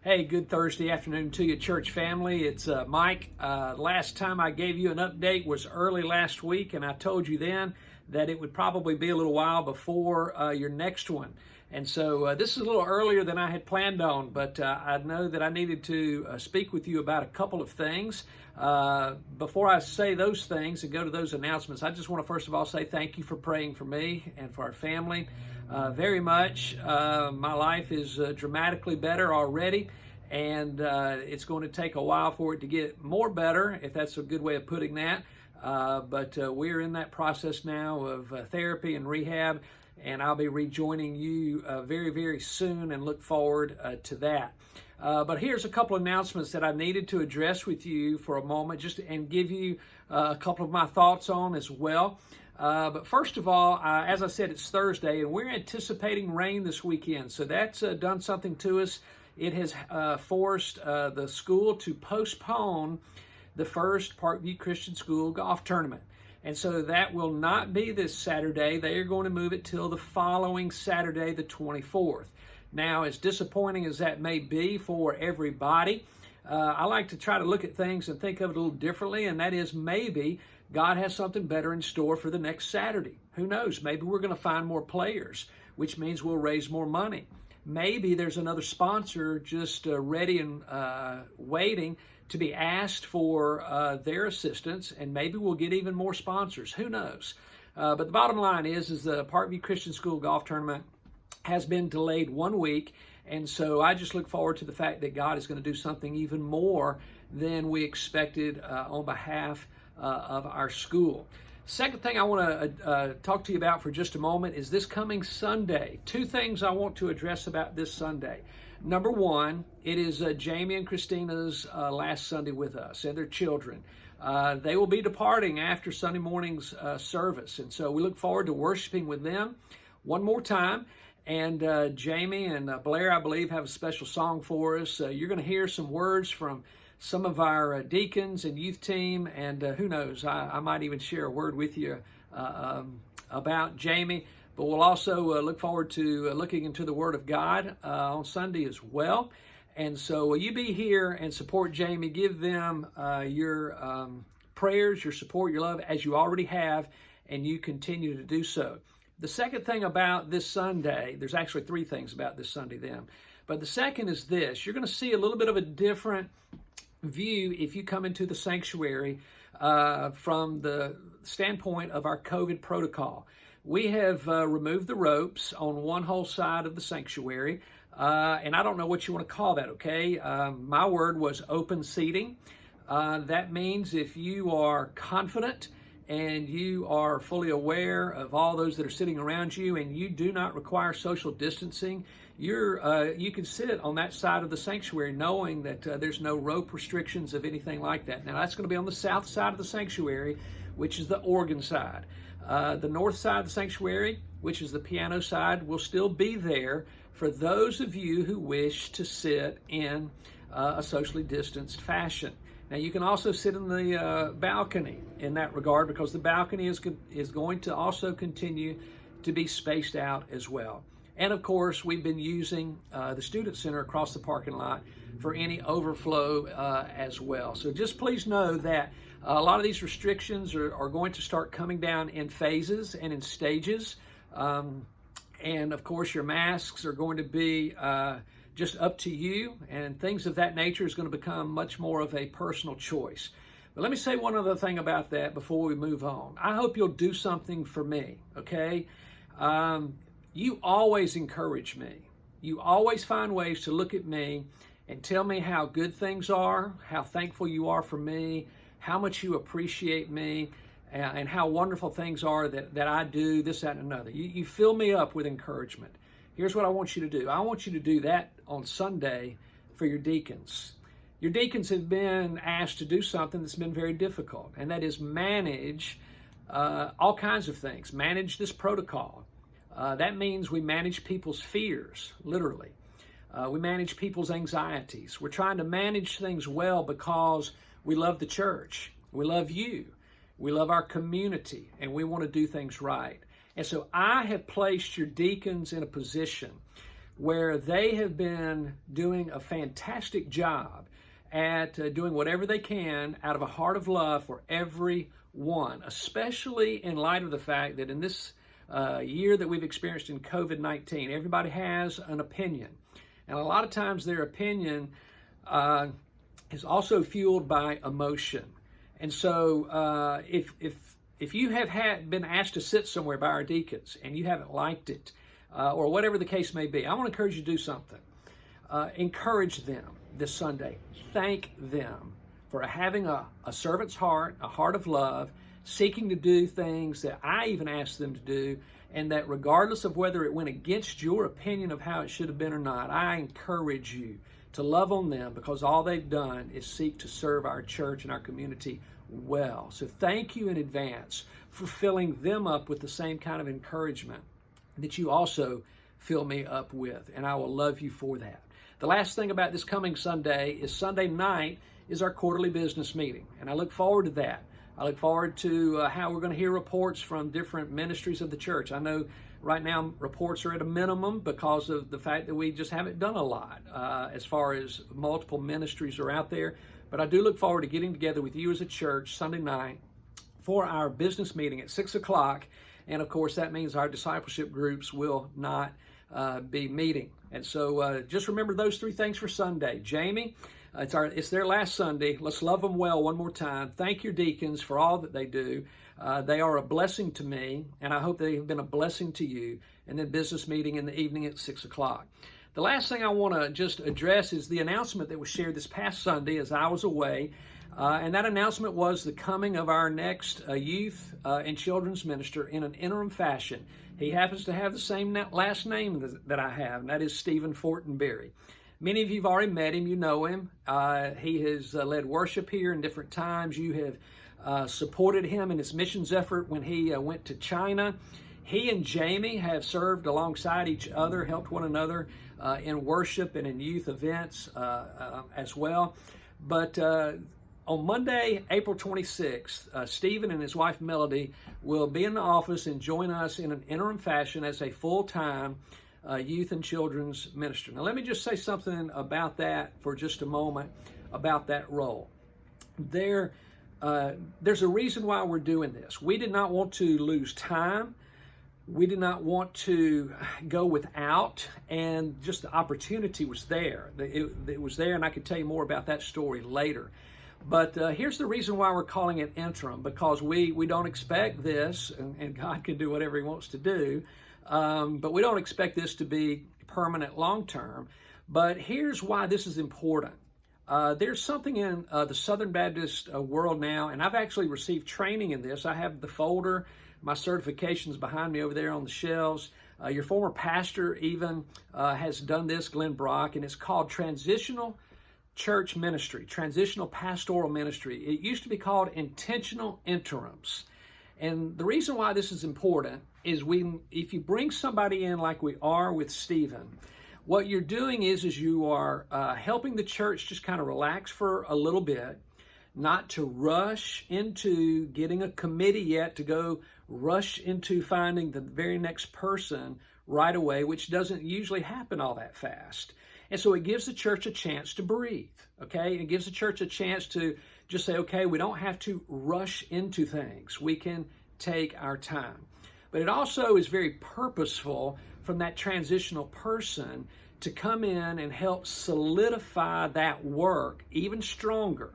Hey, good Thursday afternoon to you, church family. It's Mike. Last time I gave you an update was early last week, and I told you then that it would probably be a little while before your next one. And so this is a little earlier than I had planned on, but I know that I needed to speak with you about a couple of things. Before I say those things and go to those announcements, I just want to first of all say thank you for praying for me and for our family. Very much. My life is dramatically better already, and it's going to take a while for it to get more better, if that's a good way of putting that. But we're in that process now of therapy and rehab, and I'll be rejoining you very, very soon and look forward to that. But here's a couple of announcements that I needed to address with you for a moment, and give you a couple of my thoughts on as well. But first of all, as I said, it's Thursday, and we're anticipating rain this weekend. So that's done something to us. It has forced the school to postpone the first Parkview Christian School golf tournament. And so that will not be this Saturday. They are going to move it till the following Saturday, the 24th. Now, as disappointing as that may be for everybody, I like to try to look at things and think of it a little differently, and that is maybe God has something better in store for the next Saturday. Who knows? Maybe we're going to find more players, which means we'll raise more money. Maybe there's another sponsor just ready and waiting to be asked for their assistance, and maybe we'll get even more sponsors. Who knows? But the bottom line is the Parkview Christian School Golf Tournament has been delayed 1 week, and so I just look forward to the fact that God is going to do something even more than we expected on behalf of our school. Second thing I want to talk to you about for just a moment is this coming Sunday. Two things I want to address about this Sunday. Number one, it is Jamie and Christina's last Sunday with us and their children. They will be departing after Sunday morning's service, and so we look forward to worshiping with them one more time. And Jamie and Blair, I believe, have a special song for us. You're going to hear some words from some of our deacons and youth team, and who knows, I might even share a word with you about Jamie. But we'll also look forward to looking into the Word of God on Sunday as well. And so will you be here and support Jamie? Give them your prayers, your support, your love, as you already have, and you continue to do so. The second thing about this Sunday, there's actually three things about this Sunday then, but the second is this: you're going to see a little bit of a different view if you come into the sanctuary from the standpoint of our COVID protocol. We have removed the ropes on one whole side of the sanctuary, and I don't know what you want to call that, okay? My word was open seating. That means if you are confident and you are fully aware of all those that are sitting around you, and you do not require social distancing, you can sit on that side of the sanctuary knowing that there's no rope restrictions of anything like that. Now, that's going to be on the south side of the sanctuary, which is the organ side. The north side of the sanctuary, which is the piano side, will still be there for those of you who wish to sit in a socially distanced fashion. Now, you can also sit in the balcony in that regard, because the balcony is going to also continue to be spaced out as well. And of course, we've been using the Student Center across the parking lot for any overflow as well. So just please know that a lot of these restrictions are going to start coming down in phases and in stages. And of course, your masks are going to be just up to you, and things of that nature is going to become much more of a personal choice. But let me say one other thing about that before we move on. I hope you'll do something for me, okay? You always encourage me. You always find ways to look at me and tell me how good things are, how thankful you are for me, how much you appreciate me, and how wonderful things are that I do, this, that, and another. You fill me up with encouragement. Here's what I want you to do. I want you to do that on Sunday for your deacons. Your deacons have been asked to do something that's been very difficult, and that is manage all kinds of things. Manage this protocol. That means we manage people's fears, literally. We manage people's anxieties. We're trying to manage things well because we love the church. We love you. We love our community, and we want to do things right. And so I have placed your deacons in a position where they have been doing a fantastic job at doing whatever they can out of a heart of love for everyone, especially in light of the fact that in this year that we've experienced in COVID-19, everybody has an opinion. And a lot of times their opinion is also fueled by emotion. And so if you have been asked to sit somewhere by our deacons and you haven't liked it, or whatever the case may be, I want to encourage you to do something. Encourage them this Sunday. Thank them for having a servant's heart, a heart of love, seeking to do things that I even asked them to do, and that regardless of whether it went against your opinion of how it should have been or not, I encourage you to love on them, because all they've done is seek to serve our church and our community well. So thank you in advance for filling them up with the same kind of encouragement that you also fill me up with, and I will love you for that. The last thing about this coming Sunday is Sunday night is our quarterly business meeting, and I look forward to that. I look forward to how we're going to hear reports from different ministries of the church. I know right now reports are at a minimum because of the fact that we just haven't done a lot as far as multiple ministries are out there, but I do look forward to getting together with you as a church Sunday night for our business meeting at 6 o'clock. And of course, that means our discipleship groups will not be meeting. And so just remember those three things for Sunday. Jamie, it's their last Sunday. Let's love them well one more time. Thank your deacons for all that they do. They are a blessing to me, and I hope they have been a blessing to you. And then business meeting in the evening at 6 o'clock. The last thing I want to just address is the announcement that was shared this past Sunday as I was away. And that announcement was the coming of our next youth and children's minister in an interim fashion. He happens to have the same last name that I have, and that is Mike Fortenberry. Many of you have already met him. You know him. He has led worship here in different times. You have supported him in his missions effort when he went to China. He and Jamie have served alongside each other, helped one another in worship and in youth events as well. But on Monday, April 26th, Stephen and his wife Melody will be in the office and join us in an interim fashion as a full-time youth and children's minister. Now, let me just say something about that for just a moment, about that role. There's a reason why we're doing this. We did not want to lose time. We did not want to go without, and just the opportunity was there. It was there, and I could tell you more about that story later. But here's the reason why we're calling it interim, because we don't expect this, and God can do whatever he wants to do, but we don't expect this to be permanent long-term. But here's why this is important. There's something in the Southern Baptist world now, and I've actually received training in this. I have the folder, my certifications behind me over there on the shelves. Your former pastor even has done this, Glenn Brock, and it's called Transitional Church Ministry, Transitional Pastoral Ministry. It used to be called Intentional Interims. And the reason why this is important is if you bring somebody in like we are with Stephen, what you're doing is you are helping the church just kind of relax for a little bit, not to rush into getting a committee yet, to go rush into finding the very next person right away, which doesn't usually happen all that fast. And so it gives the church a chance to breathe, okay? It gives the church a chance to just say, okay, we don't have to rush into things. We can take our time. But it also is very purposeful from that transitional person to come in and help solidify that work even stronger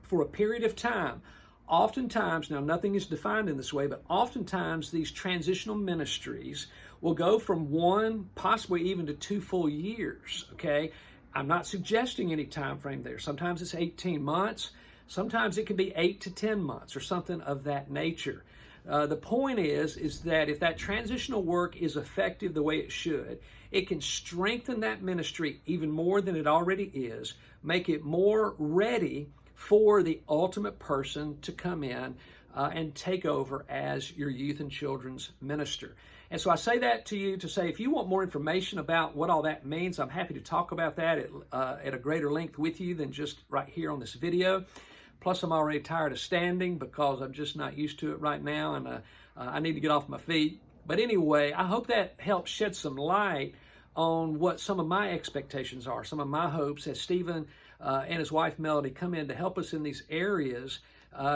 for a period of time. Oftentimes, now nothing is defined in this way, but oftentimes these transitional ministries will go from 1, possibly even to 2 full years, okay? I'm not suggesting any time frame there. Sometimes it's 18 months. Sometimes it can be 8 to 10 months or something of that nature. The point is that if that transitional work is effective the way it should, it can strengthen that ministry even more than it already is, make it more ready for the ultimate person to come in and take over as your youth and children's minister. And so I say that to you to say, if you want more information about what all that means, I'm happy to talk about that at a greater length with you than just right here on this video. Plus, I'm already tired of standing because I'm just not used to it right now, and I need to get off my feet. But anyway, I hope that helps shed some light on what some of my expectations are, some of my hopes as Stephen and his wife Melody come in to help us in these areas,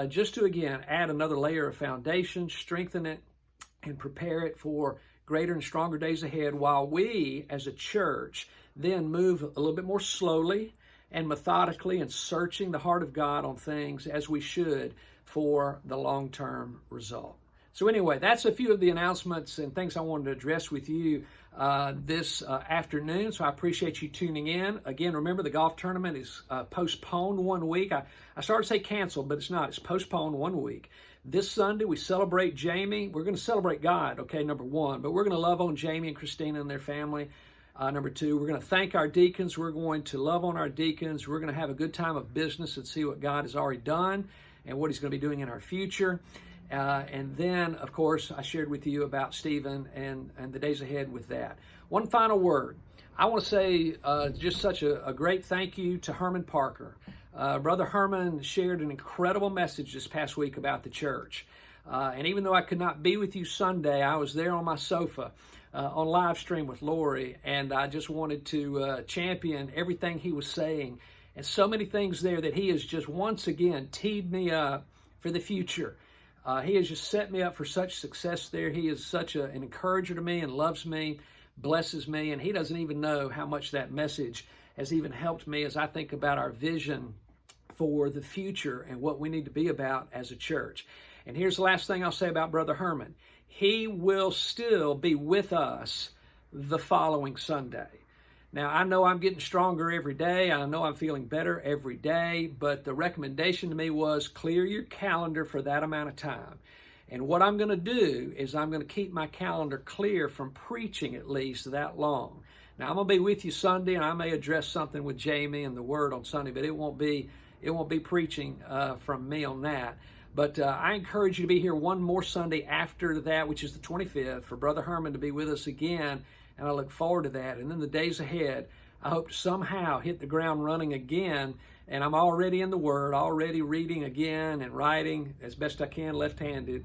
just to again add another layer of foundation, strengthen it, and prepare it for greater and stronger days ahead, while we as a church then move a little bit more slowly and methodically and searching the heart of God on things as we should for the long-term result. So anyway, that's a few of the announcements and things I wanted to address with you this afternoon. So I appreciate you tuning in. Again, remember the golf tournament is postponed 1 week. I started to say canceled, but it's not. It's postponed 1 week. This Sunday, we celebrate Jamie. We're going to celebrate God, okay, number one. But we're going to love on Jamie and Christina and their family. Number two, we're going to thank our deacons. We're going to love on our deacons. We're going to have a good time of business and see what God has already done and what he's going to be doing in our future. And then, of course, I shared with you about Stephen and the days ahead with that. One final word. I want to say just such a great thank you to Herman Parker. Brother Herman shared an incredible message this past week about the church. And even though I could not be with you Sunday, I was there on my sofa on live stream with Lori, and I just wanted to champion everything he was saying. And so many things there that he has just once again teed me up for the future. He has just set me up for such success there. He is such an encourager to me and loves me, blesses me, and he doesn't even know how much that message has even helped me as I think about our vision for the future and what we need to be about as a church. And here's the last thing I'll say about Brother Herman. He will still be with us the following Sunday. Now, I know I'm getting stronger every day. I know I'm feeling better every day, but the recommendation to me was clear your calendar for that amount of time. And what I'm going to do is I'm going to keep my calendar clear from preaching at least that long. Now, I'm going to be with you Sunday, and I may address something with Jamie and the Word on Sunday, but it won't be preaching from me on that. But I encourage you to be here one more Sunday after that, which is the 25th, for Brother Herman to be with us again. And I look forward to that. And then the days ahead, I hope to somehow hit the ground running again. And I'm already in the Word, already reading again and writing as best I can left-handed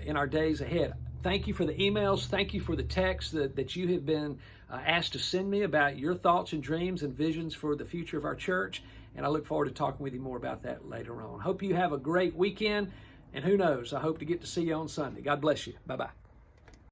in our days ahead. Thank you for the emails. Thank you for the texts that you have been asked to send me about your thoughts and dreams and visions for the future of our church. And I look forward to talking with you more about that later on. Hope you have a great weekend. And who knows, I hope to get to see you on Sunday. God bless you. Bye-bye.